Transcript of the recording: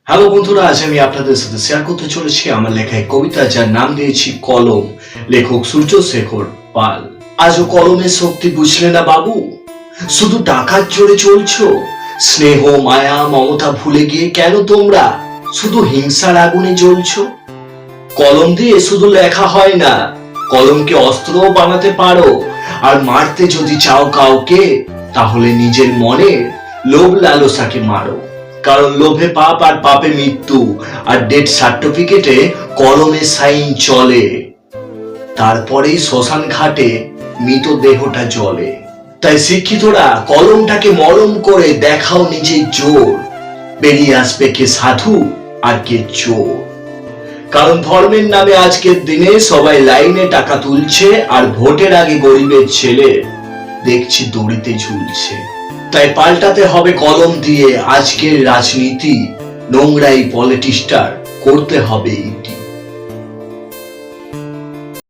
Hello বন্ধুরা, আজ আমি আপনাদের সাথে শেয়ার করতে চলেছি আমার লেখা এক কবিতা, যার নাম দিয়েছি কলম। লেখক সূর্য শেখর পাল। আজও কলমের শক্তি বুঝলে না বাবু? শুধু টাকার জোরে চলছো। স্নেহ, মায়া, মমতা ভুলে গিয়ে কেন তোমরা শুধু হিংসার আগুনে জ্বলছো? কলম দিয়ে শুধু লেখা হয় না, কলমকে অস্ত্রও বানাতে পারো। আর মারতে যদি চাও কাউকে, তাহলে নিজের মনের লোভ লালসাকে মারো। কারণ লোভে পাপ আর পাপে মৃত্যু, আর ডেথ সার্টিফিকেটে কলমে সাইন চলে। তারপরেই শ্মশান ঘাটে মৃতদেহটা জ্বলে। তাই শিক্ষিতরা কলমটাকে মলম করে দেখাও নিজের জোর। বেরিয়ে আসবে কে সাধু আর কে চোর। কারণ ধর্মের নামে আজকের দিনে সবাই লাইনে টাকা তুলছে, আর ভোটের আগে গরিবের ছেলে দেখছি দড়িতে ঝুলছে। তাই পাল্টাতে হবে কলম দিয়ে আজকের রাজনীতি। নোংরা এই পলিটিক্সটার করতে হবে ইতি।